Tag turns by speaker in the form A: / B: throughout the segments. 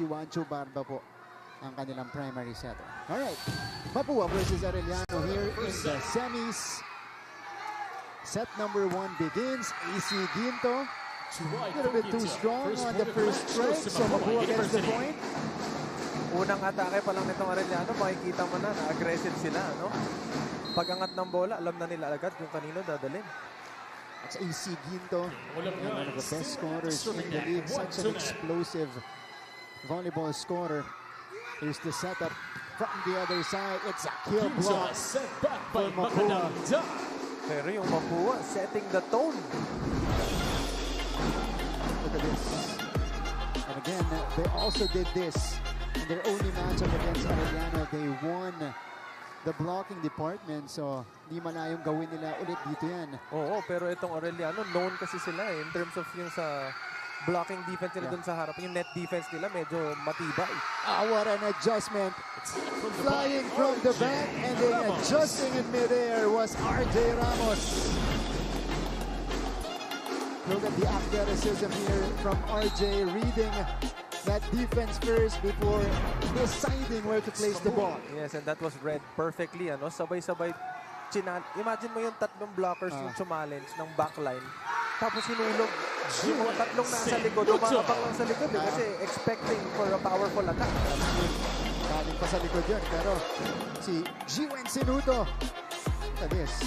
A: si Juancho Barba po ang kanilang primary setter. Alright, Mapua versus Arellano here in the semis. Set number 1 begins. AC Ginto, a little bit too strong on the first strike, so Mapua gets the point.
B: Unang atake pa lang nitong Arellano, makikita mo na aggressive sila, no? Pag-angat ng bola, alam na nila agad kung kanino dadalhin.
A: It's AC Ginto, one of the best scorers in the league, such an explosive volleyball scorer. Here's the setup from the other side. It's a kill block for Mapua.
B: Pero yung Mapua, setting the tone.
A: Look at this. And again, they also did this in their only matchup against Arellano. They won the blocking department, so di malayong gawin nila ulit dito yan.
B: Oo, pero itong Arellano, known kasi sila in terms of yung sa blocking defense nila dun sa harap. Yung net defense nila medyo matibay.
A: What an adjustment. Flying from the back and then adjusting in midair was RJ Ramos. Look at the athleticism here from RJ, reading that defense first before deciding where to place the ball.
B: Yes, and that was read perfectly. Ano? Sabay-sabay. Imagine mo yung tatlong blockers yung challenge ng backline. Tapos hinulog. Yung mga tatlong nasa likod, umabang lang sa likod kasi expecting for a powerful attack.
A: Galing pa sa likod yun, pero si Gwen Sinuto, look at this,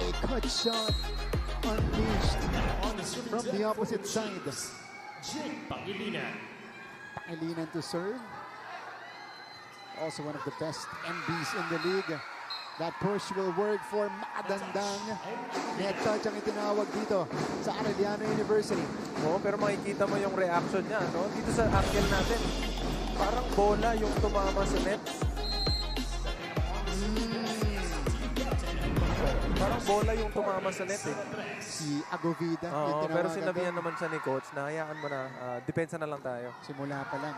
A: a cut shot unleashed from the opposite side. Pangilinan to serve. Also one of the best MBs in the league. That push will work for Madandang. Net touch ang itinawag dito sa Arellano University.
B: Oo, pero makikita mo yung reaction niya, no? Dito sa angle natin, parang bola yung tumama sa net. Parang bola yung tumama sa net, eh.
A: Si Agovida.
B: Oo, pero sinabihan naman siya ni coach na hayaan mo na, depensa na lang tayo.
A: Simula pa lang.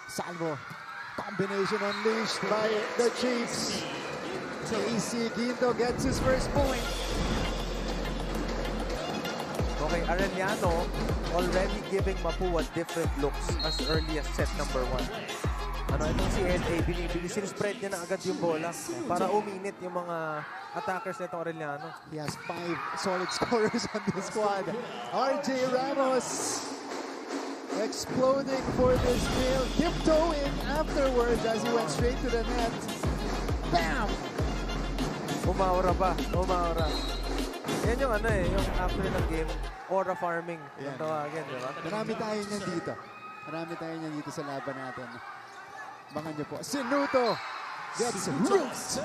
A: Salvo. Combination unleashed by the Chiefs. AC Ginto gets his first point.
B: Okay, Arellano already giving Mapua different looks as early as set number 1. Ano, itong si NA, sinispread niya na agad yung bola para uminit yung mga attackers nitong Arellano.
A: He has 5 solid scorers on the squad. RJ Ramos exploding for this kill, tiptoeing afterwards as he went straight to the net. Bam!
B: Umaura pa, umaura. Yan yung ano eh, yung after ng game, aura farming. Yung tawagin, di ba?
A: Marami tayo niyan dito. Marami tayo niyan dito sa laban natin. Bangan niyo po. Sinuto gets roofed.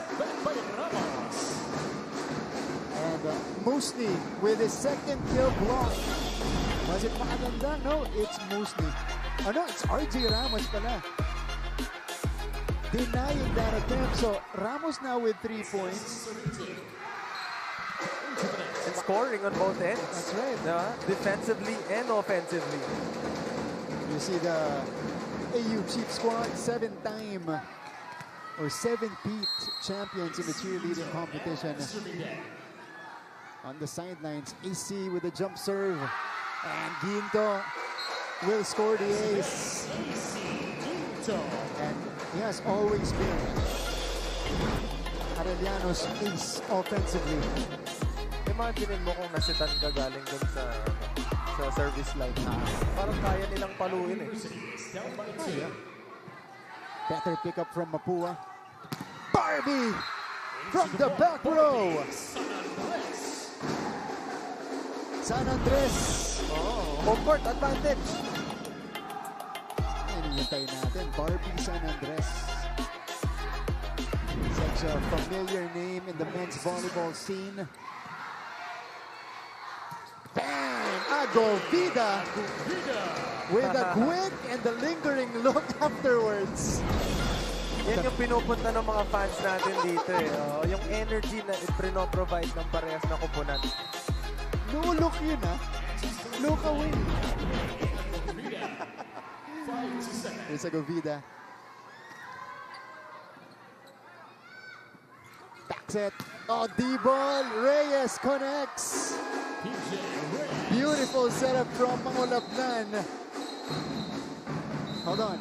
A: And Musni with his second kill block. Was it Makaganda? No, it's Musni. Oh no, it's RJ Ramos pala. Denying that attempt. So Ramos now with 3 points.
B: And scoring on both ends.
A: That's right.
B: Diba? Defensively and offensively.
A: You see the AU Chief Squad, 7-time or 7-peat champions in the cheerleading competition. On the sidelines, AC with a jump serve. And Ginto will score the ace. And he has always been Arellano's ace offensively.
B: Imagine mo kung nasitan ka galing dun sa service line. Parang kaya nilang paluin eh.
A: Oh, yeah. Better pick up from Mapua. Barbie from the back row. San Andres.
B: Home court advantage.
A: Hinihintay natin. Barbie San Andres. Such a familiar name in the men's volleyball scene. Bam! Agovida with a quick and the lingering look afterwards.
B: Yan yung pinupunta ng mga fans natin dito eh. Oh, yung energy na ipino-provide ng parehas na kupunan.
A: No look yun ah. Look away. Here's Agovida. Back set. Oh, D-ball. Reyes connects. Beautiful setup from Mangolapnan. hold on.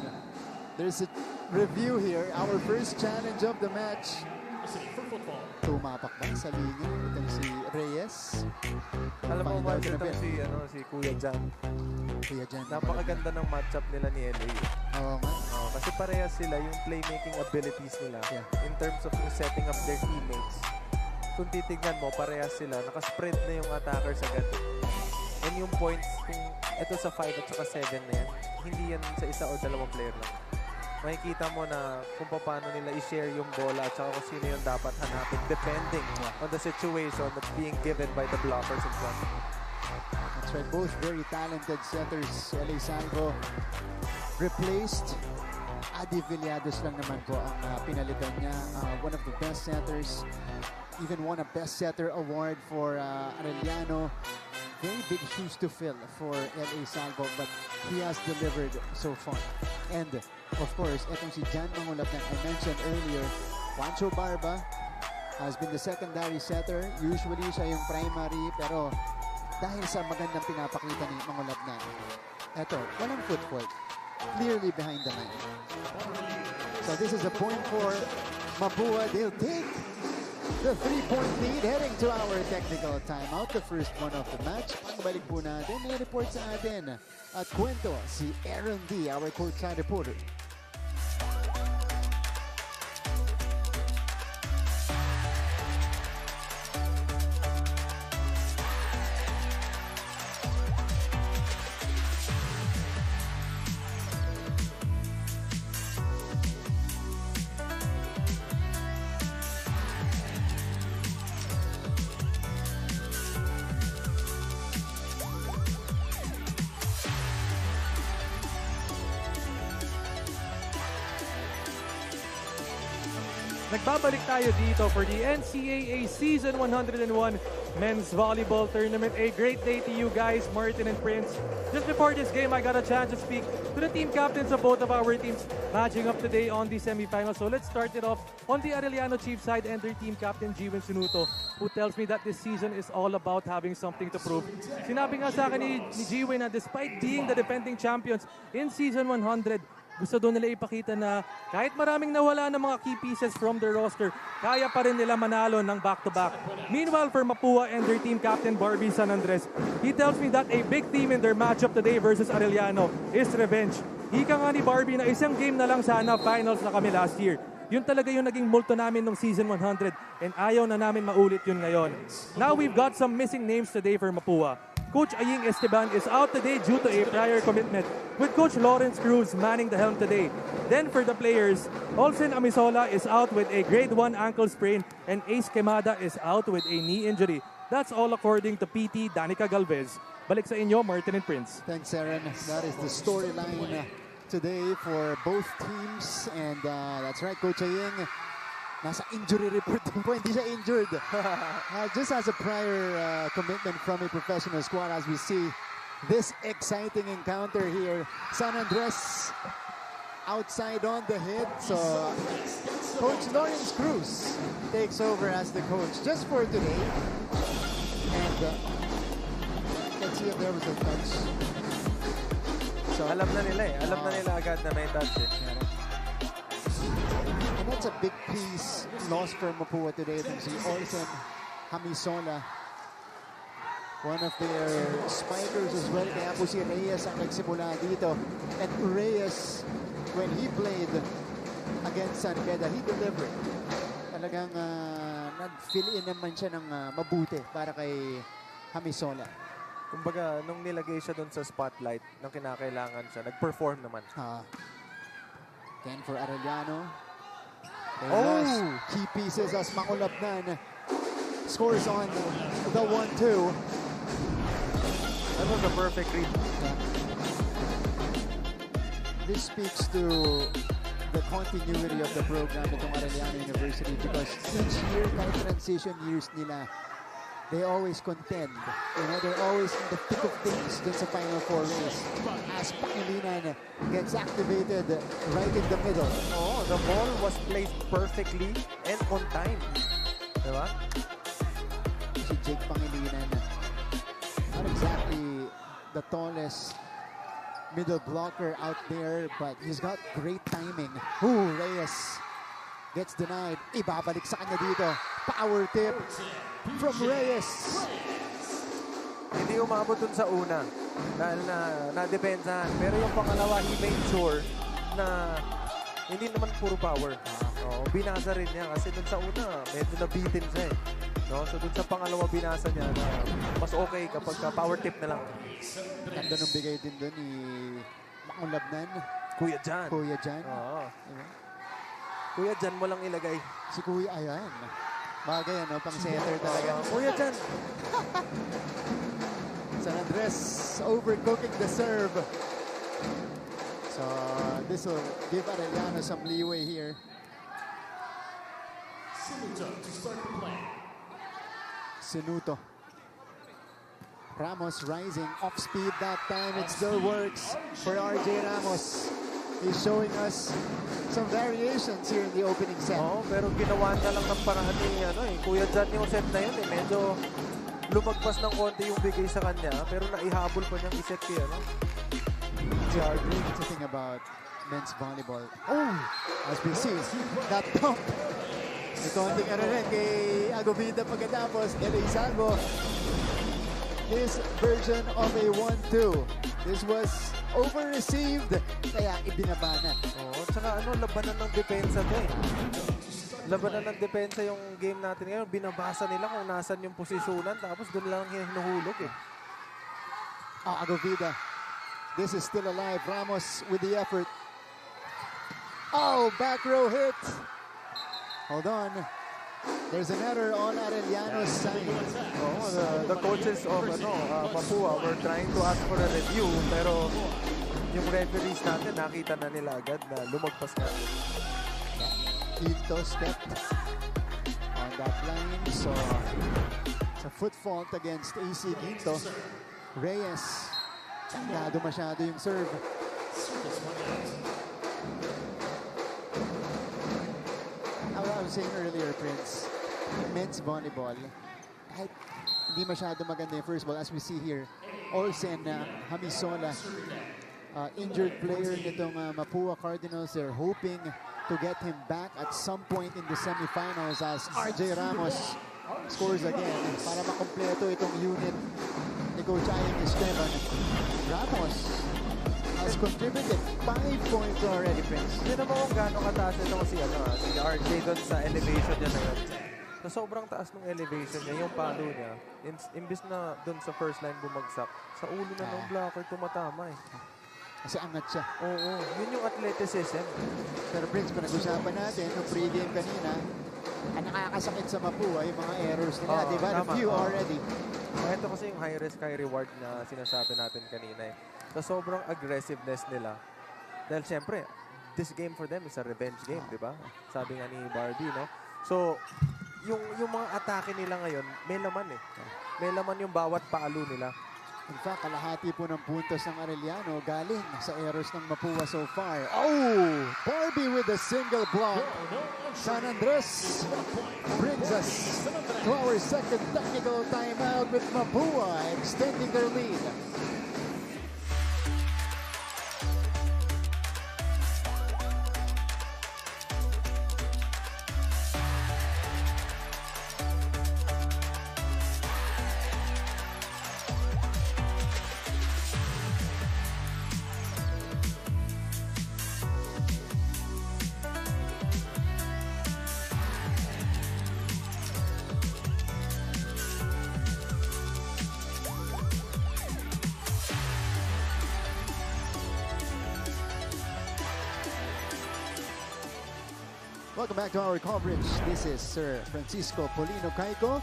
A: There's a review here. Our first challenge of the match. Tumapak ba sa linya? Itong si Reyes.
B: Alam mo,
A: Find out
B: Mark,
A: in a
B: itong
A: bit.
B: si Kuya Jan.
A: Kuya Jan.
B: Napakaganda ng matchup nila ni LA.
A: Oo nga.
B: Kasi parehas sila yung playmaking abilities nila in terms of yung setting up their teammates. Kung titignan mo, parehas sila. Nakaspread na yung attackers agad. And yung points, kung ito sa 5 at saka 7 na yan, hindi yan sa isa o dalawang player lang. Makikita mo na kung paano nila i-share yung bola at saka kung sino yung dapat hanapin depending on the situation that's being given by the blockers in front.
A: That's right. Both very talented setters. LA Salvo replaced. Adi Villados lang naman po ang pinalitan niya. One of the best setters. Even won a best setter award for Arellano. Very big shoes to fill for LA Salvo, but he has delivered so far. And of course, itong si Jan Mangulapnan, I mentioned earlier, Juancho Barba has been the secondary setter. Usually siya yung primary, pero dahil sa magandang pinapakita ni Mangulapnan, eto, walang footwork. Clearly behind the line. So this is a point for Mapua. They'll take the 3-point lead heading to our technical timeout. The first one of the match. Pagbalik po natin, may report sa atin at kwento si Aaron D., our courtside reporter.
C: Nagbabalik tayo dito for the NCAA Season 101 Men's Volleyball Tournament. A great day to you guys, Martin and Prince. Just before this game, I got a chance to speak to the team captains of both of our teams matching up today on the semifinals. So let's start it off on the Arellano Chief side and their team captain, Jiwin Sunuto, who tells me that this season is all about having something to prove. Sinabi nga sa akin ni Jiwin na despite being the defending champions in Season 100, gusto doon nila ipakita na kahit maraming nawala ng mga key pieces from their roster, kaya pa rin nila manalo ng back-to-back. Meanwhile, for Mapua and their team captain, Barbie San Andres, he tells me that a big theme in their matchup today versus Arellano is revenge. Ika nga ni Barbie na isang game na lang sana, finals na kami last year. Yun talaga yung naging multo namin nung Season 100 and ayaw na namin maulit yun ngayon. Now we've got some missing names today for Mapua. Coach Aying Esteban is out today due to a prior commitment, with Coach Lawrence Cruz manning the helm today. Then for the players, Olsen Amisola is out with a grade 1 ankle sprain and Ace Quemada is out with a knee injury. That's all according to PT Danica Galvez. Balik sa inyo, Martin and Prince.
A: Thanks, Aaron. That is the storyline today for both teams. And that's right, Coach Aying. Nasa injury report din po, hindi siya injured. Just as a prior commitment from a professional squad as we see this exciting encounter here. San Andres outside on the hit. So Coach Lawrence Cruz takes over as the coach just for today. And let's see if there was a touch.
B: So alam na nila Alam na nila agad na may touch eh.
A: And that's a big piece lost for Mapua today. Si Olsen Hamisola, one of their spikers as well. Kaya po si Reyes ang nagsimula dito. And Reyes, when he played against San Beda, he delivered. Talagang nag-fill in naman siya ng mabuti para kay Hamisola.
B: Kumbaga, nung nilagay siya doon sa spotlight, nung kinakailangan siya, nag-perform naman.
A: Then for Arellano, they lost key pieces as Mangulapnan scores on the 1-2.
B: That was a perfect read.
A: This speaks to the continuity of the program itong Arellano University because each year, kahit transition years nila, they always contend. You know, they're always in the thick of things dun sa Final Four race. As Pangilinan gets activated right in the middle.
B: Oh, the ball was placed perfectly and on time. Diba?
A: Si Jake Pangilinan, not exactly the tallest middle blocker out there, but he's got great timing. Ooh, Reyes gets denied. Ibabalik sa kanya dito. Power tip from Reyes.
B: Hindi umabot dun sa una dahil na-depensahan. Pero yung pangalawa, he made sure na hindi naman puro power. Binasa rin niya kasi dun sa una, medyo nabitin siya eh. No? So dun sa pangalawa, binasa niya na mas okay kapag power tip na lang.
A: Ganda nung bigay din dun ni Makulabnan.
B: Kuya Jan.
A: Kuya Jan.
B: Oo.
A: Diba?
B: Kuya Jan mo lang ilagay.
A: Si Kuya, ayan. Bagay, ano, pang center talaga.
B: Kuya Jan.
A: San Andres overcooking the serve. So this will give Arellano some leeway here. Sinuto. Ramos rising off speed that time. It still works for RJ Ramos. He's showing us some variations here in the opening set.
B: Oo, pero ginawa niya lang ng paraan ni Kuya Jan yung set na yun eh. Medyo lumagpas ng konti yung bigay sa kanya pero naihabol pa niyang iset kay
A: It's hard to think about men's volleyball. Oh, as we see, that pump. May konting rin kay Agovida pagkatapos. Eli Salvo. This version of a 1-2. This was over-received. Kaya ibinaba na.
B: Oo, tsaka labanan ng depensa to eh. Labanan ng depensa yung game natin ngayon. Binabasa nila kung nasan yung posisyonan tapos doon lang hinuhulog eh.
A: Agovida. This is still alive. Ramos with the effort. Oh, back row hit. Hold on. There's an error on Arellano's side.
B: Oh, the coaches of Mapua were trying to ask for a review pero yung referees natin nakita na nila agad na lumagpas na.
A: Quinto step on that line. So it's a foot fault against AC Quinto. Reyes. Tandado masyado yung serve. I was saying earlier, Prince, men's volleyball, kahit hindi masyado maganda yung first ball, as we see here, Olsen, Hamisola, injured player nitong Mapua Cardinals, they're hoping to get him back at some point in the semifinals as RJ Ramos scores again para makompleto itong unit ni Coach Ayang Esteban. Ramos has contributed 5 points already, Prince.
B: Hindi naman kung gano'ng kataas ito si RJ doon sa elevation niya na yun. Sa sobrang taas ng elevation niya, yung palo niya, imbis na doon sa first line bumagsak, sa ulo na ng blocker tumatama eh.
A: Kasi angat siya.
B: Oo, yun yung athleticism.
A: Pero Prince, pag-usapan natin nung pre-game kanina, ang nakakasakit sa Mapua yung mga errors nila. They've had a few already.
B: Ito kasi yung high risk, high reward na sinasabi natin kanina eh. Sa sobrang aggressiveness nila, dahil siyempre, this game for them is a revenge game, di ba? Sabi nga ni Barbie, no? So, yung mga atake nila ngayon, may laman eh. May laman yung bawat palo nila.
A: In fact, kalahati po ng puntos ng Arellano galing sa errors ng Mapua so far. Oh! Barbie with a single block. San Andres brings us to our second technical timeout with Mapua extending their lead. Welcome back to our coverage. This is Sir Francisco Polino Caico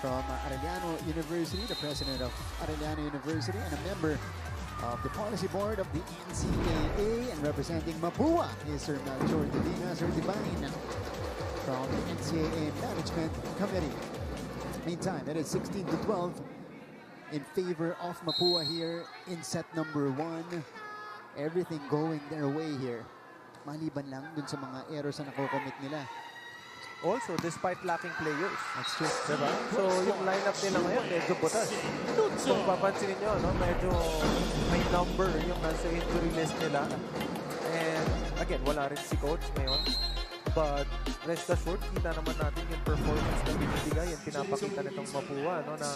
A: from Arellano University, the president of Arellano University and a member of the policy board of the NCAA, and representing Mapua is Sir Melchor Divina, Sir Divine from the NCAA Management Committee. Meantime, it is 16-12 in favor of Mapua here in set number 1. Everything going their way here. Maliban lang dun sa mga errors na nakocommit nila.
B: also despite lacking players.
A: That's true.
B: Diba? So, yung lineup nila ngayon, medyo butas. Kung papansinin nyo, no, medyo may number yung nasa injury list nila. And again, wala rin si coach ngayon. But rest assured, kita naman natin yung performance na binibigay, yung pinapakita nitong Mapua, no, na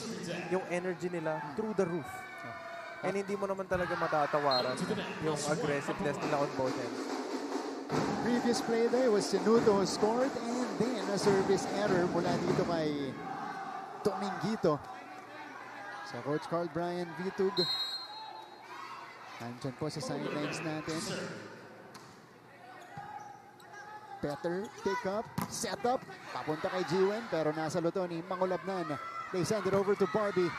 B: yung energy nila through the roof. And hindi mo naman talaga matatawaran yung aggressiveness nila on both ends.
A: Previous play there was Sinuto who scored and then a service error mula dito kay Dominguito. So Coach Carl Brian Vitug. Andyan po sa sidelines natin. Better pick up, set up, papunta kay Jiwen pero nasa luto ni Mangulabnan. They send it over to Barbie.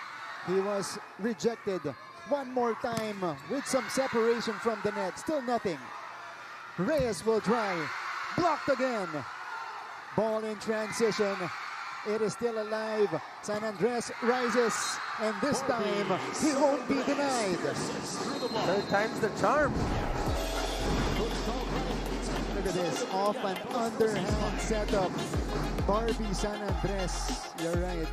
A: He was rejected one more time with some separation from the net. Still nothing. Reyes will try. Blocked again. Ball in transition. It is still alive. San Andres rises. And this time, he won't be denied.
B: Third time's the charm.
A: Look at this. Off and underhand setup. Barbie San Andres. You're right.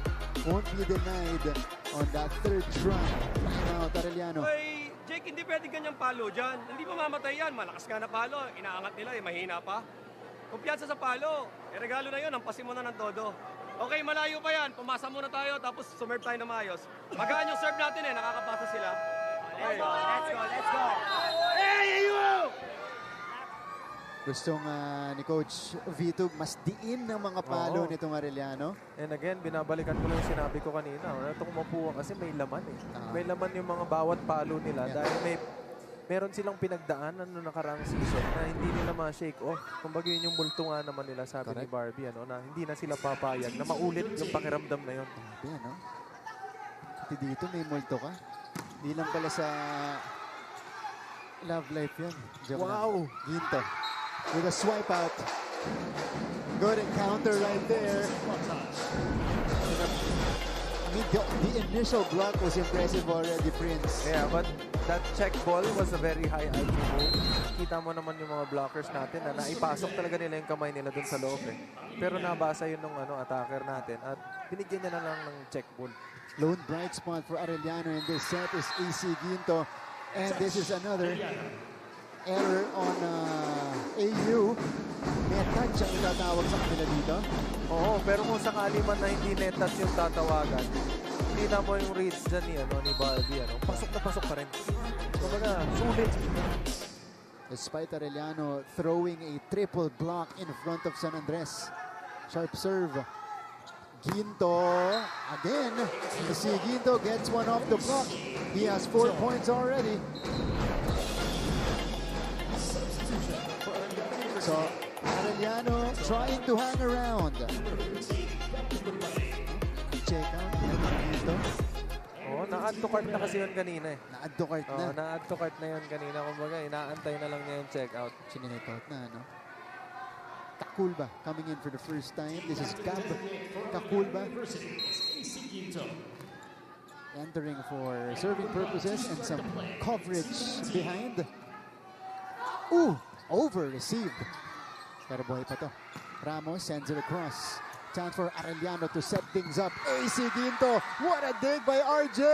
A: Won't be denied on that third try. Now, Tareliano.
D: Ay, Jake, hindi pwede ganyang palo dyan. Hindi mamamatay yan. Malakas nga na palo. Inaangat nila, mahina pa. Kumpiyansa sa palo. Regalo na yun. Ampasin mo na ng todo. Okay, malayo pa yan. Pumasa muna tayo, tapos sumerve tayo na maayos. Magaan yung serve natin eh. Nakakapasa sila. Okay. Let's go, let's go. Hey, you!
A: Gustong ni Coach Vitug mas diin ng mga palo
B: Oo.
A: nitong Arellano.
B: And again, binabalikan ko lang yung sinabi ko kanina. Itong Mapua kasi may laman eh.
A: Ah.
B: May laman yung mga bawat palo nila
A: Yeah.
B: dahil meron silang pinagdaanan noong nakaraang season na hindi nila ma-shake off. Kumbaga yun yung multo nga naman nila, sabi ni
A: Correct.
B: Barbie, ano, na hindi na sila papayag na maulit yung pakiramdam na yun.
A: Grabe, ano? Pati dito may multo ka. Di lang pala sa Love Life yun. Joke
B: Wow!
A: lang. Ginto. With a swipe out. Good encounter right there. I mean, the initial block was impressive already, Prince.
B: Yeah, but that check ball was a very high IQ move. Kita mo naman yung mga blockers natin na naipasok talaga nila yung kamay nila dun sa loob eh. Pero nabasa yun ng attacker natin at binigyan niya na lang ng check ball.
A: Lone bright spot for Arellano in this set is AC Ginto. And this is another error on AU. May touch ang itatawag sa kanila dito.
B: Oo, pero kung sakali man na hindi net touch yung tatawagan, kita mo yung reads dyan ni Barbie. Pasok na pasok pa rin. Kumbaga, sulit.
A: Despite Arellano throwing a triple block in front of San Andres. Sharp serve. Ginto again. Si Ginto gets one off the block. He has 4 points already. So Arellano trying to hang around. Check out Ginto.
B: Oo, na-add to cart na kasi yun kanina eh.
A: Na-add to cart na.
B: Oo, na-add to cart na yun kanina. Kumbaga, inaantay na lang niya yung check out.
A: Chininake out na, no? Kakulba coming in for the first time. This is Gab Kakulba. Entering for serving purposes and some coverage behind. Ooh! Over received. Pero buhay pa to. Ramos sends it across. Chance for Arellano to set things up. AC Ginto. What a dig by RJ!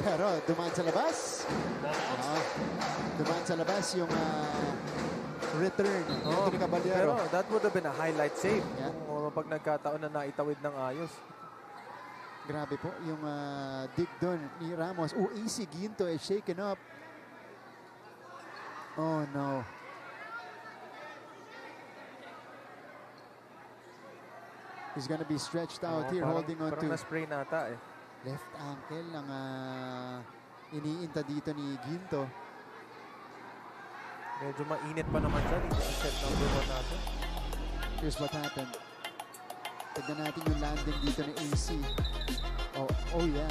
A: Pero dumaan sa labas. Dumaan sa labas yung return. Anthony Caballero.
B: Pero that would have been a highlight save.
A: Yeah.
B: Kung pag nagkataon na naitawid ng ayos.
A: Grabe po yung dig doon ni Ramos. Oh, AC Ginto is shaken up. Oh no. He's gonna be stretched out here holding on
B: parang
A: to
B: na-spray nata eh.
A: left ankle ng iniinta dito ni Ginto.
B: Medyo mainit pa naman siya. Dito sa set number 1 natin.
A: Here's what happened. Tignan natin yung landing dito ni AC. Oh yeah.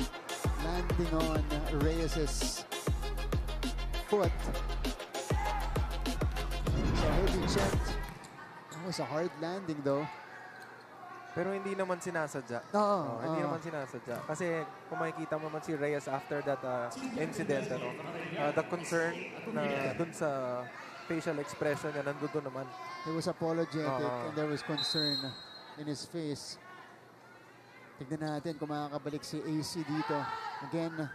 A: Landing on Reyes's foot. So heavy check. That was a hard landing though.
B: Pero hindi naman sinasadya. Hindi naman sinasadya. Kasi kung makikita mo naman si Reyes after that incident, the concern na dun sa facial expression niya, nandun naman.
A: He was apologetic
B: Oo.
A: and there was concern in his face. Tignan natin kung makakabalik si AC dito. Again,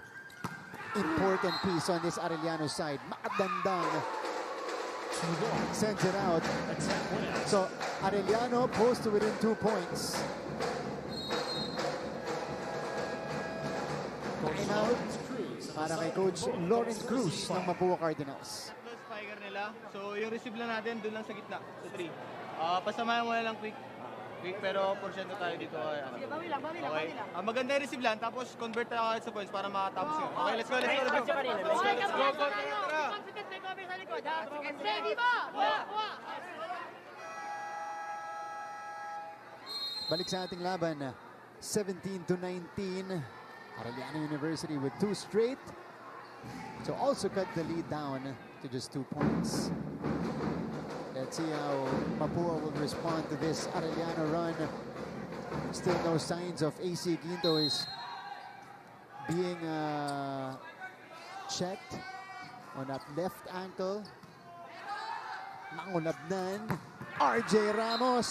A: important piece on this Arellano side. Makadandang. Sends it out. So, Arellano pulls to within 2 points. And out para kay Coach Lawrence Cruz ng Mapua Cardinals.
E: Spiker nila. So yung receive lang natin doon lang sa gitna, sa 3. Pasamahan mo na lang quick pero porsyento tayo dito.
F: Sige, bawi lang.
E: Okay. Maganda yung receive lang tapos convert tayo agad sa points para makatapos yun. Okay, let's go.
F: Okay,
E: Go. Tara.
F: confident may cover sa likod, ha? Ready ba? Kuha.
A: Balik sa ating laban, 17-19. Arellano University with 2 straight. So also cut the lead down to just 2 points. Let's see how Mapua will respond to this Arellano run. Still no signs of AC Ginto is being checked on that left ankle. Mangulabnan. RJ Ramos.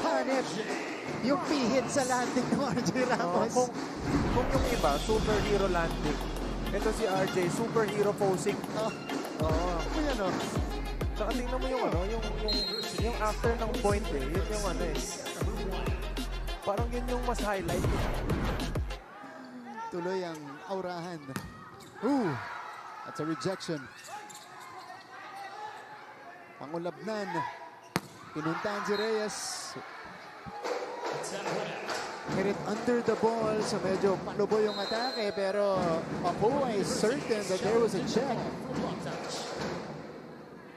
A: Hanip. Yung pihit sa landing ng RJ Ramos.
B: Kung yung iba, superhero landing. Ito si RJ, superhero posing.
A: Yan o.
B: Tsaka tingnan mo yung yung after ng point eh. Yun yung parang yun yung mas highlight.
A: Tuloy ang aurahan. That's a rejection. Pangulabnan. Pinuntahan si Reyes. Hit it under the ball. So medyo palubo yung atake. Pero Mapua is certain that there was a check.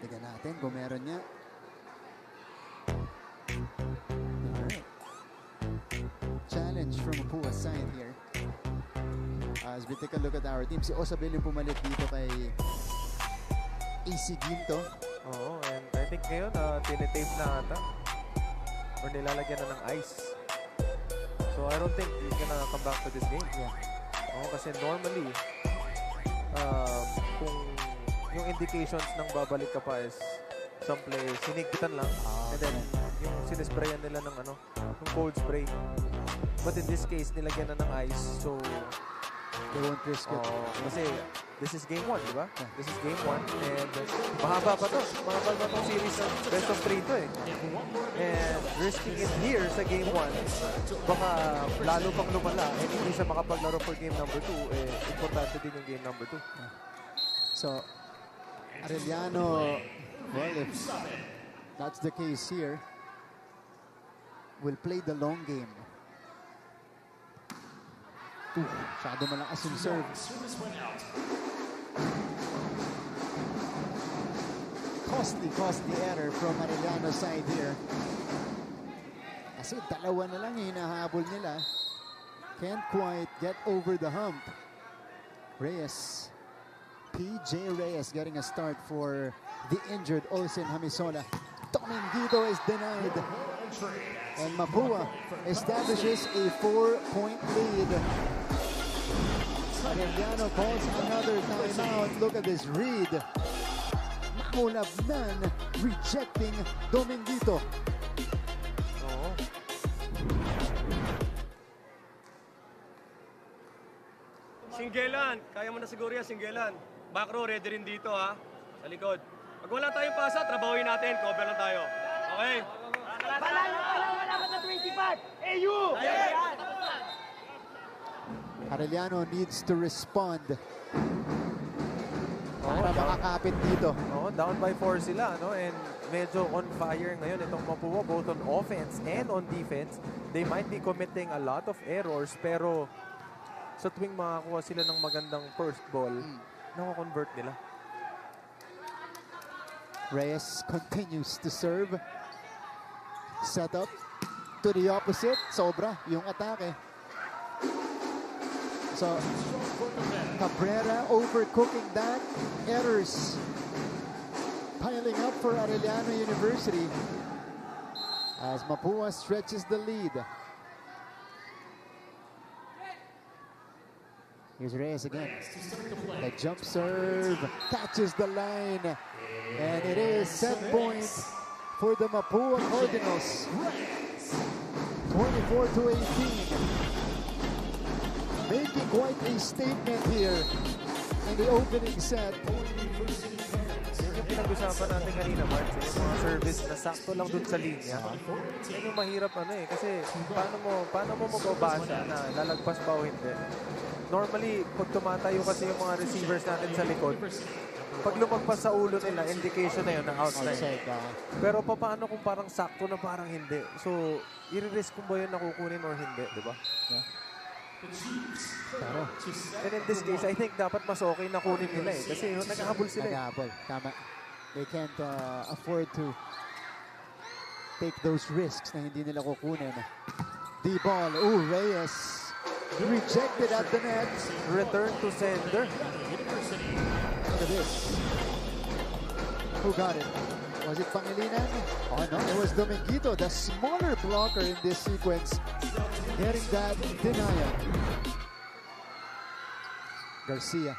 A: Tignan natin kung meron niya. Alright. Challenge from Mapua's side here. As we take a look at our team, si Osabel yung pumalit dito kay AC Ginto.
B: Oo, and I think ngayon, tinitape na ata. Or nilalagyan na ng ice. So I don't think he's gonna come back to this game.
A: Yeah.
B: Oo, kasi normally, kung yung indications ng babalik ka pa is some players, sinigpitan lang. And then, yung sinisprayan nila ng ng cold spray. But in this case, nilagyan na ng ice. So,
A: They won't risk it.
B: kasi this is game 1, di ba? This is game 1. And mahaba pa to. Mahaba pa tong series ng best of 3 to eh. And risking it here sa game 1, baka lalo pang lumala. And hindi siya makapaglaro for game number 2. Importante din yung game number 2.
A: So, Arellano, well, if that's the case here, will play the long game. Masyado malakas yung serve. Costly error from Arellano's side here. Kasi dalawa na lang yung hinahabol nila. Can't quite get over the hump. Reyes. PJ Reyes getting a start for the injured Olsen Hamisola. Dominguito is denied. And Mapua establishes a 4-point lead. Arellano calls another timeout. Look at this read. Mangulabnan rejecting Dominguito.
B: Oo.
D: Singgelan, kaya mo na siguro yan, Singgelan. Back row, ready rin dito ha, sa likod. Pag wala tayong pasa, trabawin natin, cover lang tayo. Okay?
F: Wala ka sa 25! AU!
A: Arellano needs to respond para makakapit dito.
B: Oo, down by 4 sila, and medyo on fire ngayon itong Mapua, both on offense and on defense. They might be committing a lot of errors, pero sa tuwing makakuha sila ng magandang first ball, nako-convert nila.
A: Reyes continues to serve. Set up to the opposite. Sobra yung atake. So, Cabrera overcooking that. Errors piling up for Arellano University as Mapua stretches the lead. Here's Reyes again. The jump serve catches the line. And it is set point for the Mapua Cardinals. 24-18. Making quite a statement here in the opening set.
B: Yan yung pinag-usapan natin kanina, Mark. Yung mga service na sakto lang dun sa linya. Yan yung mahirap kasi paano mo mababasa na lalagpas ba o hindi. Normally, pag tumatayo kasi yung mga receivers natin sa likod, pag lumagpas sa ulo nila, indication na yun na outside. Pero paano kung parang sakto na parang hindi? So, i-risk kung ba yun nakukunin or hindi, di ba?
A: Yeah. Pero,
B: And in this case, I think dapat mas okay na kunin nila kasi naghahabol sila.
A: naghahabol. Tama. They can't afford to take those risks na hindi nila kukunin. The ball. Ooh, Reyes rejected at the net.
B: Return to sender.
A: Look at this. Who got it? Was it Pangilinan? Oh no, it was Dominguito, the smaller blocker in this sequence, getting that denial. Garcia.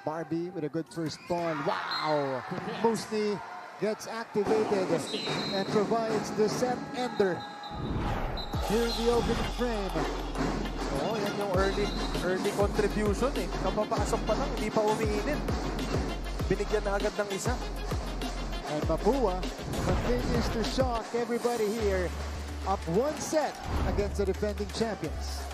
A: Barbie with a good first ball. Wow! Musni gets activated and provides the set ender here in the opening frame.
B: Oh, yan yung early contribution Kapapasok pa lang, hindi pa umiinit. Binigyan na agad ng isa.
A: And Mapua continues to shock everybody here, up one set against the defending champions.